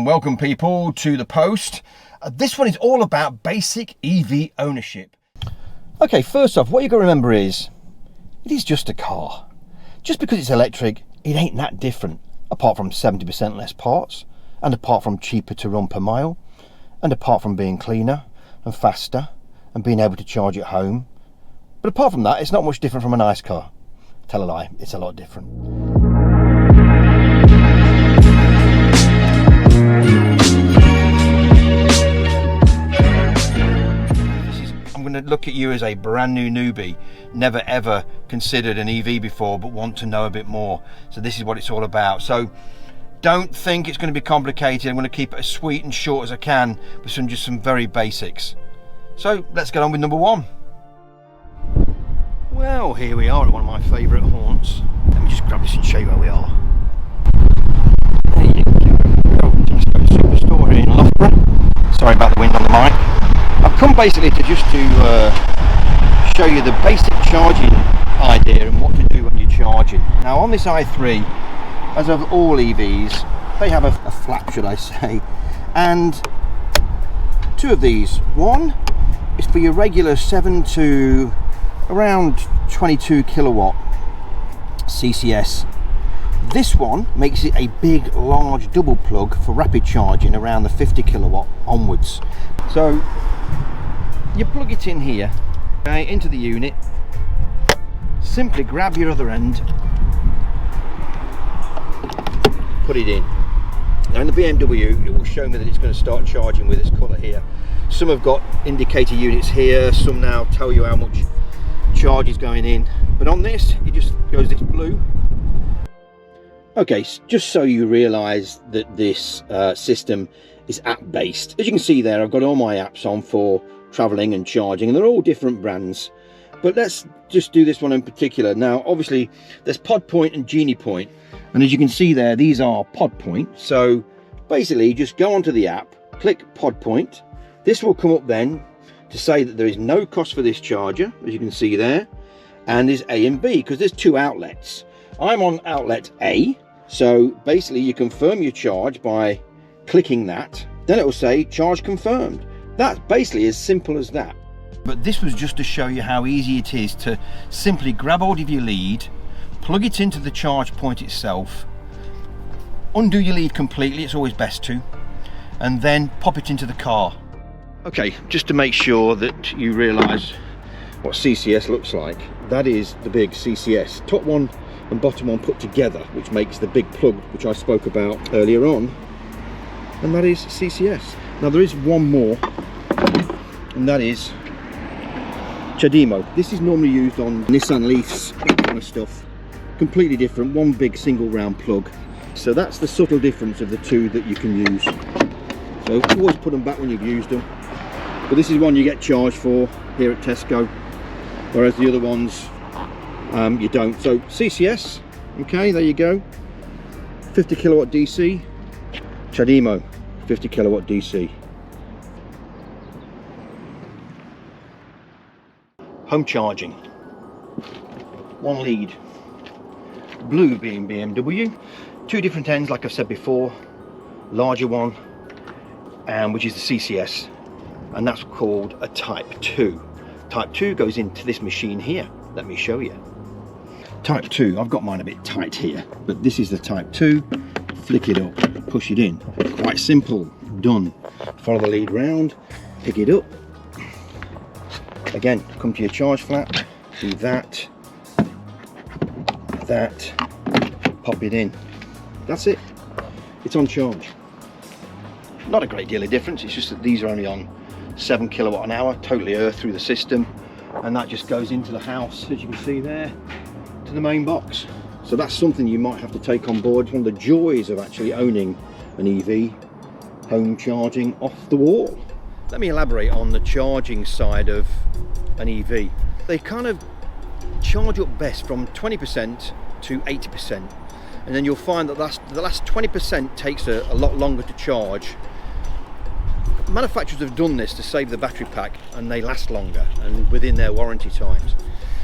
Welcome people to the post. This one is all about basic EV ownership. Okay, first off, what you've got to remember is it is just a car. Just because it's electric, it ain't that different, apart from 70% less parts, and apart from cheaper to run per mile, and apart from being cleaner and faster and being able to charge at home. But apart from that, it's not much different from a nice car. Tell a lie, it's a lot different. I'm going to look at you as a brand new newbie, never ever considered an EV before, but want to know a bit more. So this is what it's all about. So don't think it's going to be complicated. I'm going to keep it as sweet and short as I can with just some very basics. So let's get on with number one. Well, here we are at one of my favourite haunts. Let me just grab this and show you where we are. There you go. Tesco Superstore here in Loughborough. Sorry about the wind on the mic. I've come basically to show you the basic charging idea and what to do when you're charging. Now on this i3, as of all EVs, they have a flap, should I say, and two of these. One is for your regular 7 to around 22 kilowatt CCS. This one makes it a big, large double plug for rapid charging around the 50 kilowatt onwards. So you plug it in here, okay, into the unit, simply grab your other end, put it in. Now in the BMW it will show me that it's going to start charging with this colour here. Some have got indicator units here, some now tell you how much charge is going in, but on this it just goes this blue. Okay, just so you realise that this system is app based. As you can see there, I've got all my apps on for travelling and charging, and they're all different brands, but let's just do this one in particular. Now obviously there's Pod Point and Genie Point, and as you can see there, these are Pod Point. So basically just go onto the app, click Pod Point. This will come up then to say that there is no cost for this charger, as you can see there, and there's A and B because there's two outlets. I'm on outlet A, so basically you confirm your charge by clicking that, then it will say charge confirmed. That's basically as simple as that. But this was just to show you how easy it is to simply grab hold of your lead, plug it into the charge point itself, undo your lead completely, it's always best to, and then pop it into the car. Okay, just to make sure that you realise what CCS looks like, that is the big CCS, top one and bottom one put together, which makes the big plug which I spoke about earlier on, and that is CCS. Now there is one more, and that is CHAdeMO. This is normally used on Nissan Leafs, that kind of stuff. Completely different, one big single round plug. So that's the subtle difference of the two that you can use. So always put them back when you've used them. But this is one you get charged for here at Tesco, whereas the other ones you don't. So CCS, okay, there you go. 50 kilowatt DC, CHAdeMO, 50 kilowatt DC. Home charging, one lead, blue being BMW, two different ends like I've said before, larger one, and which is the CCS, and that's called a Type 2. Type 2 goes into this machine here. Let me show you. Type 2, I've got mine a bit tight here, but this is the Type 2. Flick it up, push it in. Quite simple, done. Follow the lead round, pick it up. Again, come to your charge flap, do that, pop it in. That's it, it's on charge. Not a great deal of difference, it's just that these are only on 7 kilowatt an hour, totally earth through the system, and that just goes into the house, as you can see there, to the main box. So that's something you might have to take on board. It's one of the joys of actually owning an EV, home charging off the wall. Let me elaborate on the charging side of an EV. They kind of charge up best from 20% to 80%, and then you'll find that the last 20% takes a lot longer to charge. Manufacturers have done this to save the battery pack, and they last longer and within their warranty times.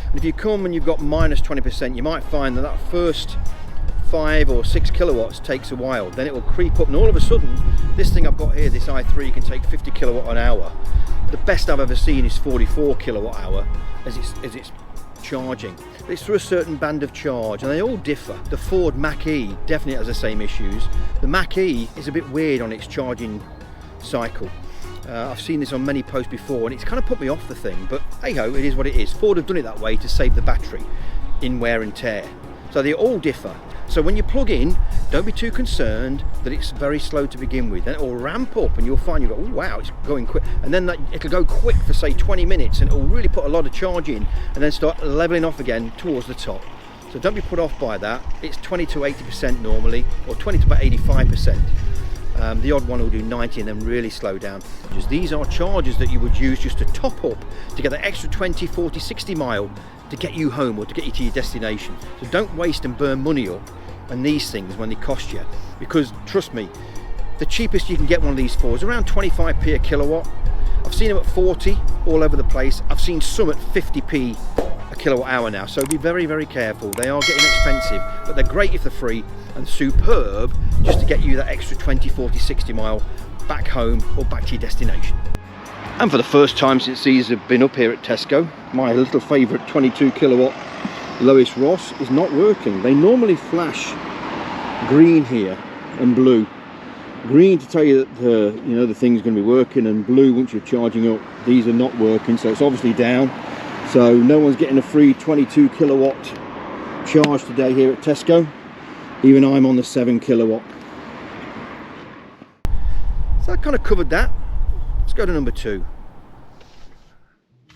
And if you come and you've got minus 20%, you might find that first 5 or 6 kilowatts takes a while, then it will creep up, and all of a sudden this thing I've got here, this i3, can take 50 kilowatt an hour. The best I've ever seen is 44 kilowatt hour as it's charging. It's through a certain band of charge, and they all differ. The Ford Mach-E definitely has the same issues. The Mach-E is a bit weird on its charging cycle. I've seen this on many posts before, and it's kind of put me off the thing, but hey ho, it is what it is. Ford have done it that way to save the battery in wear and tear. So they all differ. So when you plug in, don't be too concerned that it's very slow to begin with. Then it will ramp up and you'll find you go, oh wow, it's going quick. And then it'll go quick for say 20 minutes and it will really put a lot of charge in and then start leveling off again towards the top. So don't be put off by that. It's 20 to 80% normally, or 20 to about 85%. The odd one will do 90 and then really slow down. These are chargers that you would use just to top up to get that extra 20, 40, 60 mile to get you home or to get you to your destination. So don't waste and burn money up on these things when they cost you, because trust me, the cheapest you can get one of these for is around 25p a kilowatt. I've seen them at 40 all over the place. I've seen some at 50p a kilowatt hour now, so be very, very careful. They are getting expensive, but they're great if they're free, and superb just to get you that extra 20, 40, 60 mile back home or back to your destination. And for the first time since these have been up here at Tesco, my little favourite 22 kilowatt Lois Ross is not working. They normally flash green here and blue. Green to tell you that the thing's going to be working, and blue once you're charging up. These are not working, so it's obviously down. So no one's getting a free 22 kilowatt charge today here at Tesco. Even I'm on the 7 kilowatt. So I kind of covered that. Let's go to number 2.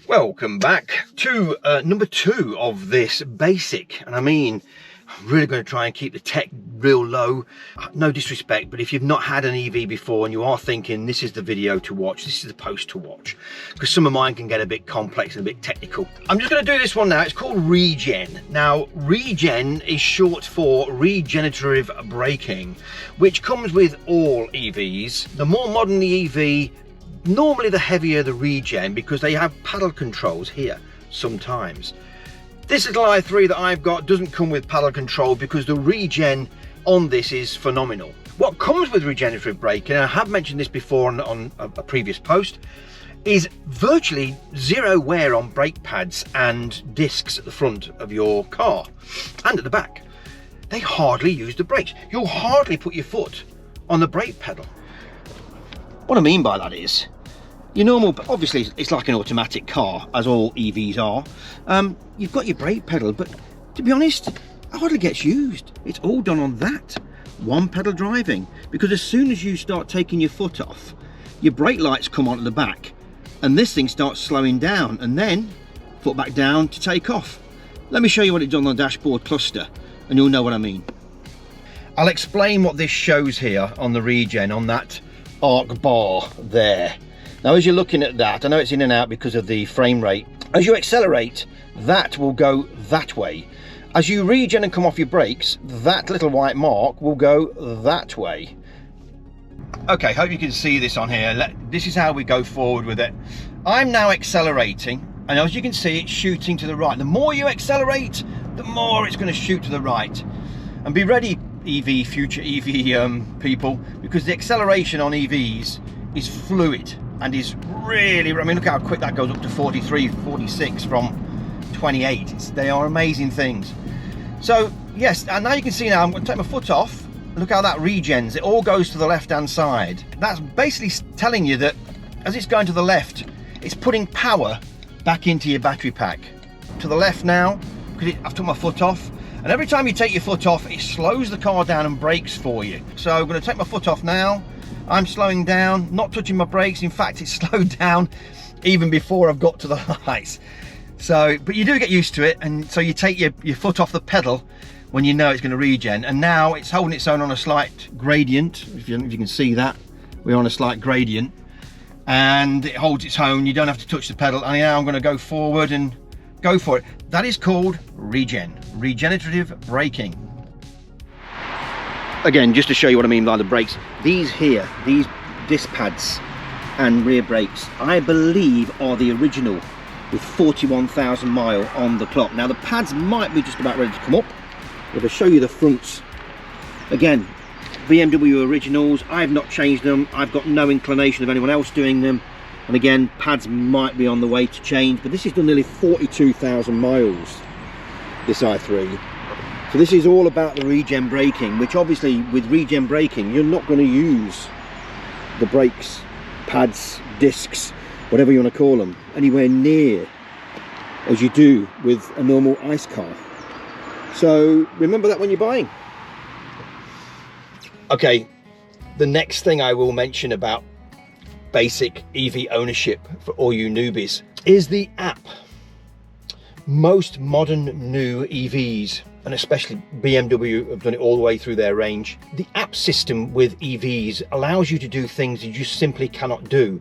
Welcome back to number 2 of this basic, and I mean, I'm really going to try and keep the tech real low. No disrespect, but if you've not had an EV before and you are thinking this is the video to watch, this is the post to watch, because some of mine can get a bit complex and a bit technical. I'm just going to do this one now. It's called regen. Now, regen is short for regenerative braking, which comes with all EVs. The more modern the EV, normally the heavier the regen, because they have paddle controls here sometimes. This little i3 that I've got doesn't come with paddle control because the regen on this is phenomenal. What comes with regenerative braking, and I have mentioned this before on a previous post, is virtually zero wear on brake pads and discs at the front of your car and at the back. They hardly use the brakes. You'll hardly put your foot on the brake pedal. What I mean by that is, your normal, obviously it's like an automatic car, as all EVs are. You've got your brake pedal, but to be honest, it hardly gets used. It's all done on that one pedal driving, because as soon as you start taking your foot off, your brake lights come on at the back and this thing starts slowing down, and then foot back down to take off. Let me show you what it's done on the dashboard cluster and you'll know what I mean. I'll explain what this shows here on the regen, on that arc bar there. Now as you're looking at that, I know it's in and out because of the frame rate. As you accelerate, that will go that way. As you regen and come off your brakes, that little white mark will go that way. Okay, hope you can see this on here. This is how we go forward with it. I'm now accelerating, and as you can see, it's shooting to the right. The more you accelerate, the more it's going to shoot to the right. And be ready, future EV people, because the acceleration on EVs is fluid and is really, I mean, look how quick that goes up to 43, 46 from 28. They are amazing things. So yes, and now you can see now I'm going to take my foot off. Look how that regens. It all goes to the left hand side. That's basically telling you that as it's going to the left, it's putting power back into your battery pack. To the left now, because I've took my foot off, and every time you take your foot off, it slows the car down and brakes for you. So I'm going to take my foot off now. I'm slowing down, not touching my brakes. In fact, it's slowed down even before I've got to the lights. So, but you do get used to it, and so you take your foot off the pedal when you know it's going to regen, and now it's holding its own on a slight gradient. If you can see that, we're on a slight gradient, and it holds its own. You don't have to touch the pedal. And now I'm going to go forward and go for it. That is called regen, regenerative braking. Again, just to show you what I mean by the brakes, these here, these disc pads and rear brakes, I believe are the original with 41,000 mile on the clock. Now the pads might be just about ready to come up. If I show you the frunks Again, BMW originals, I have not changed them. I've got no inclination of anyone else doing them. And again, pads might be on the way to change, but this has done nearly 42,000 miles, this i3. So this is all about the regen braking, which obviously with regen braking, you're not going to use the brakes, pads, discs, whatever you want to call them, anywhere near as you do with a normal ICE car. So remember that when you're buying. Okay, the next thing I will mention about basic EV ownership for all you newbies is the app. Most modern new EVs, and especially BMW, have done it all the way through their range. The app system with EVs allows you to do things you just simply cannot do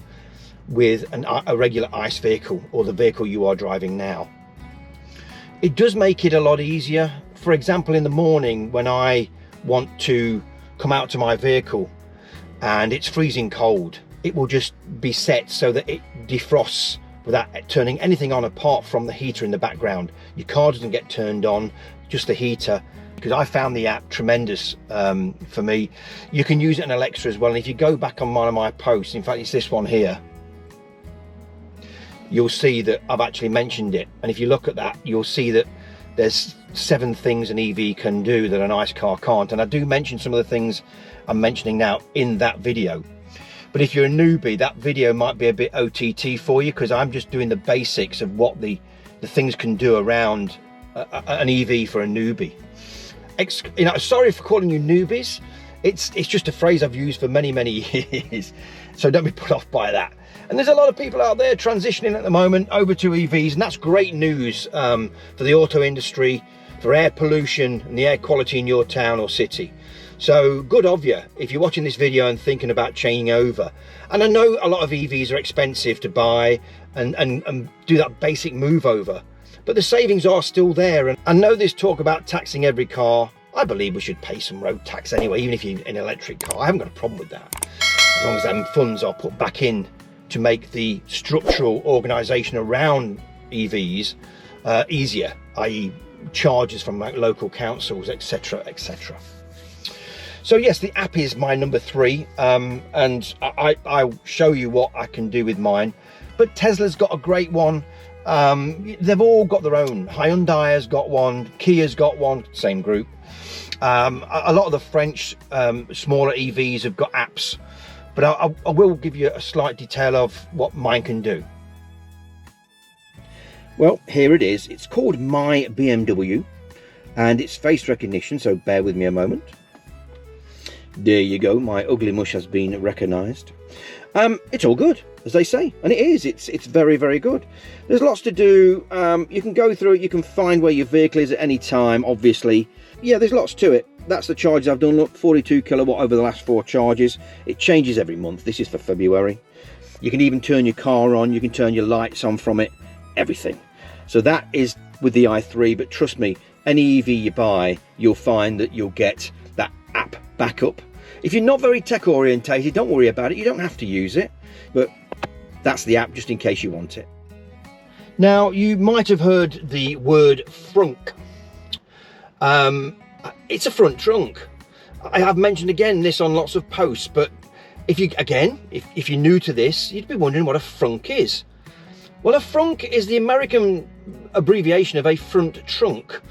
with a regular ICE vehicle or the vehicle you are driving now. It does make it a lot easier. For example, in the morning when I want to come out to my vehicle and it's freezing cold, it will just be set so that it defrosts without turning anything on apart from the heater in the background. Your car doesn't get turned on, just the heater. Because I found the app tremendous for me. You can use it in Alexa as well, and if you go back on one of my posts, in fact it's this one here, you'll see that I've actually mentioned it. And if you look at that, you'll see that there's 7 things an EV can do that an ICE car can't. And I do mention some of the things I'm mentioning now in that video. But if you're a newbie, that video might be a bit OTT for you, because I'm just doing the basics of what the things can do around an EV for a newbie. You know, sorry for calling you newbies. It's just a phrase I've used for many years, so don't be put off by that. And there's a lot of people out there transitioning at the moment over to EVs, and that's great news for the auto industry, for air pollution and the air quality in your town or city. So good of you if you're watching this video and thinking about changing over. And I know a lot of EVs are expensive to buy and do that basic move over, but the savings are still there. And I know there's talk about taxing every car. I believe we should pay some road tax anyway, even if you're in an electric car. I haven't got a problem with that, as long as them funds are put back in to make the structural organisation around EVs easier, i.e. charges from like local councils, etc, etc. So yes, the app is my number 3, and I'll show you what I can do with mine. But Tesla's got a great one. They've all got their own. Hyundai has got one, Kia's got one, same group. A lot of the French smaller EVs have got apps, but I will give you a slight detail of what mine can do. Well, here it is. It's called My BMW, and it's face recognition, so bear with me a moment. There you go, my ugly mush has been recognised. It's all good, as they say, and it is. It's very good. There's lots to do. You can go through it, you can find where your vehicle is at any time, obviously. Yeah, there's lots to it. That's the charges I've done. Look, 42 kilowatt over the last 4 charges. It changes every month. This is for February. You can even turn your car on, you can turn your lights on from it, everything. So that is with the i3, but trust me, any EV you buy, you'll find that you'll get that app backup. If you're not very tech orientated, don't worry about it. You don't have to use it, but that's the app just in case you want it. Now, you might have heard the word frunk. It's a front trunk. I have mentioned again this on lots of posts, but if you're new to this, you'd be wondering what a frunk is. Well, a frunk is the American abbreviation of a front trunk.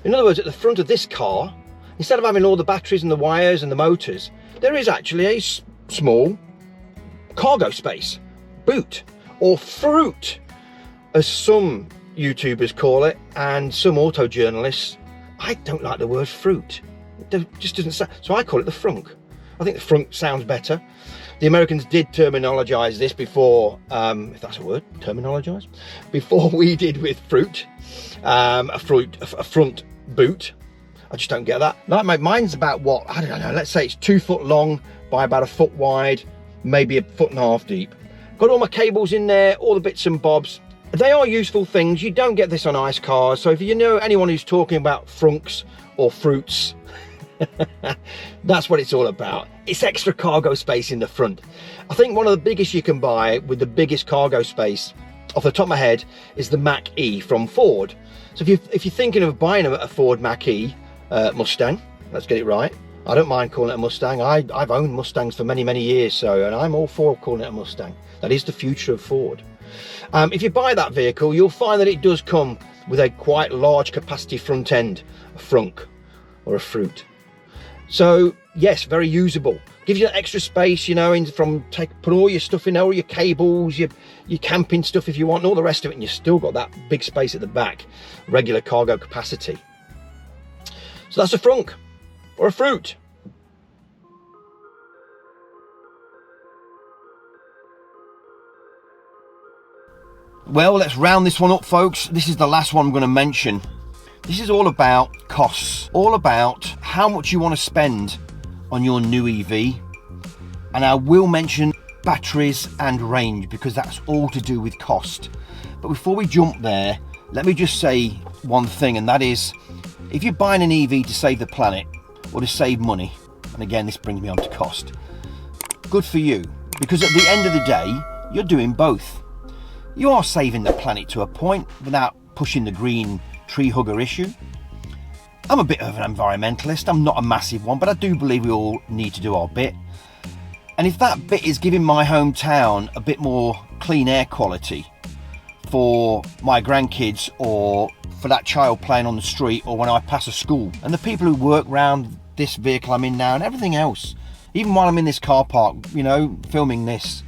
In other words, at the front of this car, instead of having all the batteries and the wires and the motors, there is actually a small cargo space, boot, or fruit, as some YouTubers call it, and some auto journalists. I don't like the word fruit. It just doesn't sound, so I call it the frunk. I think the frunk sounds better. The Americans did terminologize this before, if that's a word, terminologize, before we did with fruit, a front boot. I just don't get that. Like mine's about what, I don't know, let's say it's 2 foot long by about 1 foot wide, maybe 1.5 foot deep. Got all my cables in there, all the bits and bobs. They are useful things. You don't get this on ICE cars, so if you know anyone who's talking about frunks or fruits, that's what it's all about. It's extra cargo space in the front. I think one of the biggest you can buy with the biggest cargo space, off the top of my head, is the Mach-E from Ford. So if you're thinking of buying a Ford Mach-E Mustang, let's get it right. I don't mind calling it a Mustang. I've owned Mustangs for many, many years, so, and I'm all for calling it a Mustang. That is the future of Ford. If you buy that vehicle, you'll find that it does come with a quite large capacity front end, a frunk or a fruit. So yes, very usable. Gives you that extra space, you know, put all your stuff in there, all your cables, your camping stuff if you want, and all the rest of it, and you've still got that big space at the back, regular cargo capacity. So that's a frunk or a fruit. Well, let's round this one up, folks. This is the last one I'm going to mention. This is all about costs, all about how much you want to spend on your new EV. And I will mention batteries and range because that's all to do with cost. But before we jump there, let me just say one thing, and that is, if you're buying an EV to save the planet or to save money, and again, this brings me on to cost, good for you, because at the end of the day, you're doing both. You are saving the planet to a point without pushing the green tree hugger issue. I'm a bit of an environmentalist. I'm not a massive one, but I do believe we all need to do our bit. And if that bit is giving my hometown a bit more clean air quality for my grandkids, or for that child playing on the street, or when I pass a school, and the people who work around this vehicle I'm in now and everything else, even while I'm in this car park, you know, filming this,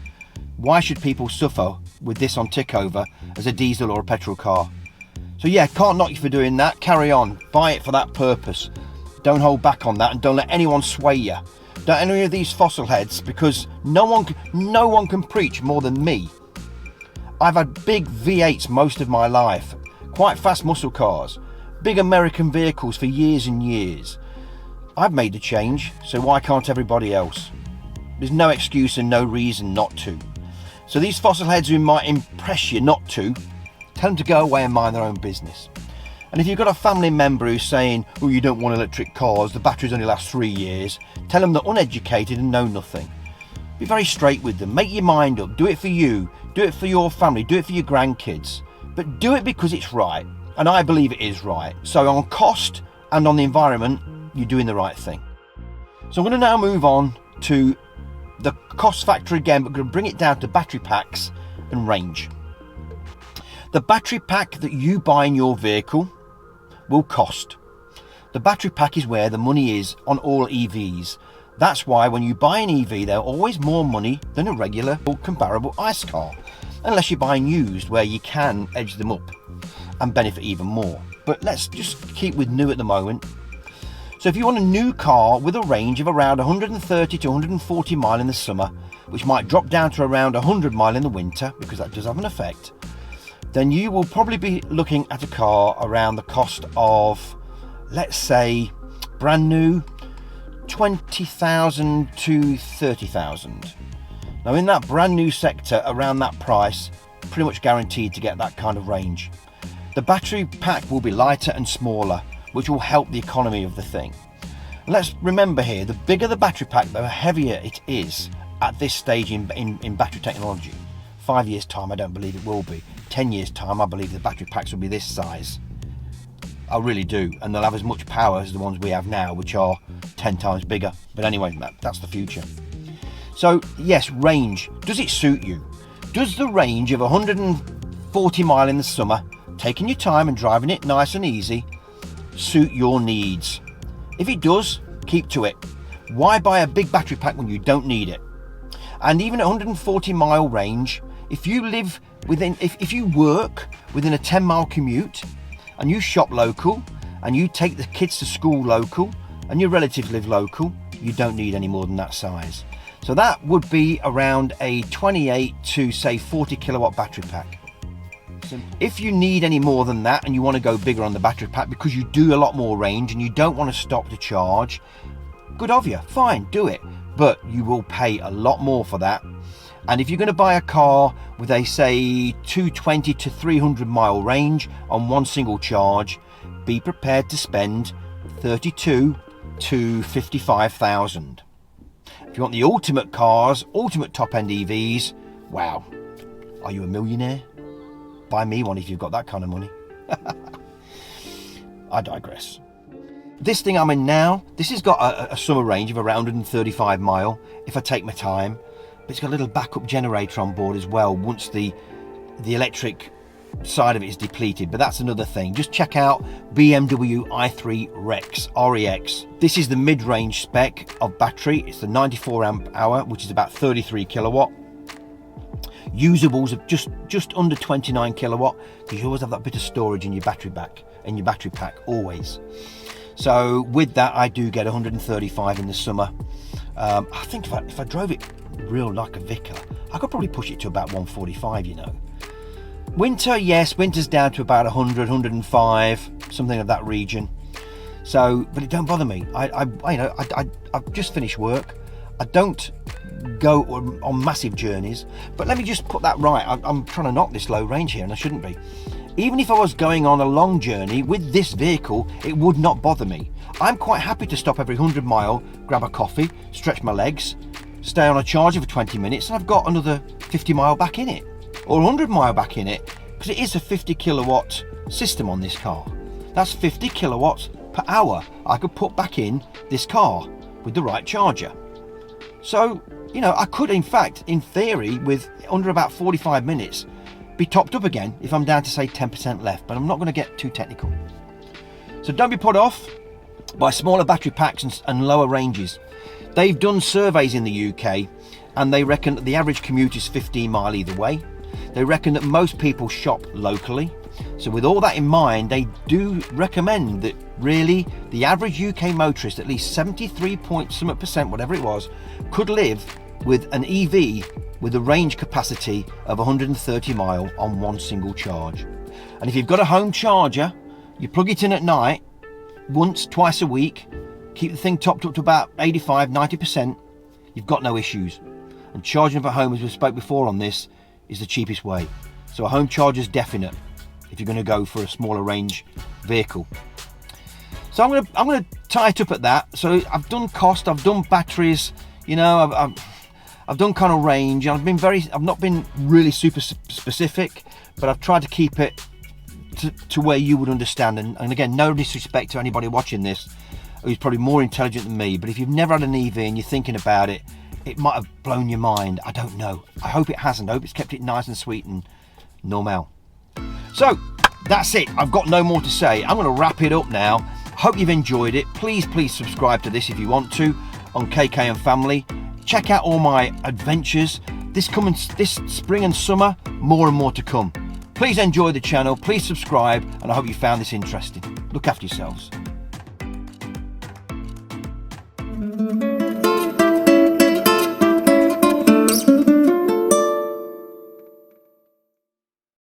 why should people suffer with this on tick over as a diesel or a petrol car? So yeah, can't knock you for doing that. Carry on, buy it for that purpose. Don't hold back on that, and don't let anyone sway you. Don't any of these fossil heads, because no one can preach more than me. I've had big V8s most of my life, quite fast muscle cars, big American vehicles for years and years. I've made the change, so why can't everybody else? There's no excuse and no reason not to. So these fossil heads who might impress you not to, tell them to go away and mind their own business. And if you've got a family member who's saying, oh, you don't want electric cars, the batteries only last 3 years, tell them they're uneducated and know nothing. Be very straight with them. Make your mind up. Do it for you. Do it for your family. Do it for your grandkids. But do it because it's right. And I believe it is right. So on cost and on the environment, you're doing the right thing. So I'm going to now move on to the cost factor again, but I'm going to bring it down to battery packs and range. The battery pack that you buy in your vehicle will cost. The battery pack is where the money is on all EVs. That's why when you buy an EV, they're always more money than a regular or comparable ICE car, unless you're buying used, where you can edge them up and benefit even more. But let's just keep with new at the moment. So if you want a new car with a range of around 130 to 140 mile in the summer, which might drop down to around 100 mile in the winter, because that does have an effect, then you will probably be looking at a car around the cost of, let's say, brand new, 20,000 to 30,000. Now in that brand new sector, around that price, pretty much guaranteed to get that kind of range. The battery pack will be lighter and smaller, which will help the economy of the thing. And let's remember here, the bigger the battery pack, the heavier it is at this stage in battery technology. 5 years time, I don't believe it will be. 10 years time, I believe the battery packs will be this size. I really do, and they'll have as much power as the ones we have now, which are 10 times bigger. But anyway, that's the future. So yes, range. Does it suit you? Does the range of 140 mile in the summer, taking your time and driving it nice and easy, suit your needs? If it does, keep to it. Why buy a big battery pack when you don't need it? And even at 140 mile range, if you live within, if you work within a 10 mile commute, and you shop local, and you take the kids to school local, and your relatives live local, you don't need any more than that size. So that would be around a 28 to say 40 kilowatt battery pack. Simple. If you need any more than that and you want to go bigger on the battery pack because you do a lot more range and you don't want to stop to charge, good of you, fine, do it. But you will pay a lot more for that. And if you're going to buy a car with a say 220 to 300 mile range on one single charge, be prepared to spend 32 to 55,000. If you want the ultimate cars, ultimate top end EVs, wow, are you a millionaire? Buy me one if you've got that kind of money. I digress. this thing I'm in now, this has got a summer range of around 135 mile if I take my time, but it's got a little backup generator on board as well once the electric side of it is depleted, but that's another thing. Just check out BMW i3 REX. This is the mid-range spec of battery. It's the 94 amp hour, which is about 33 kilowatt. Usables of just under 29 kilowatt, because you always have that bit of storage in your battery pack, always. So with that, I do get 135 in the summer. I think if I drove it real like a Vicar, I could probably push it to about 145, you know. Winter, yes, winter's down to about 100, 105, something of that region. So, but it don't bother me. I've just finished work. I don't go on massive journeys, but let me just put that right. I'm trying to knock this low range here, and I shouldn't be. Even if I was going on a long journey with this vehicle, it would not bother me. I'm quite happy to stop every 100 mile, grab a coffee, stretch my legs, stay on a charger for 20 minutes, and I've got another 50 mile back in it, or 100 mile back in it, because it is a 50 kilowatt system on this car. That's 50 kilowatts per hour I could put back in this car with the right charger. So, you know, I could, in fact, in theory, with under about 45 minutes, be topped up again if I'm down to say 10% left, but I'm not going to get too technical. So don't be put off by smaller battery packs and lower ranges. They've done surveys in the UK, and they reckon that the average commute is 15 mile either way. They reckon that most people shop locally. So with all that in mind, they do recommend that really the average UK motorist, at least 73% whatever it was, could live with an EV with a range capacity of 130 mile on one single charge. And if you've got a home charger, you plug it in at night, once, twice a week, keep the thing topped up to about 85, 90%, you've got no issues. And charging up at home, as we spoke before on this, is the cheapest way. So a home charger is definite if you're going to go for a smaller range vehicle. So I'm going to tie it up at that. So I've done cost, I've done batteries, you know, I've done kind of range. I've not been really super specific, but I've tried to keep it to where you would understand. And again, no disrespect to anybody watching this who's probably more intelligent than me, but if you've never had an EV and you're thinking about it, it might have blown your mind. I don't know. I hope it hasn't. I hope it's kept it nice and sweet and normal. So that's it. I've got no more to say. I'm going to wrap it up now. Hope you've enjoyed it. Please subscribe to this if you want to on KK and Family. Check out all my adventures. This spring and summer, more and more to come. Please enjoy the channel. Please subscribe, and I hope you found this interesting. Look after yourselves.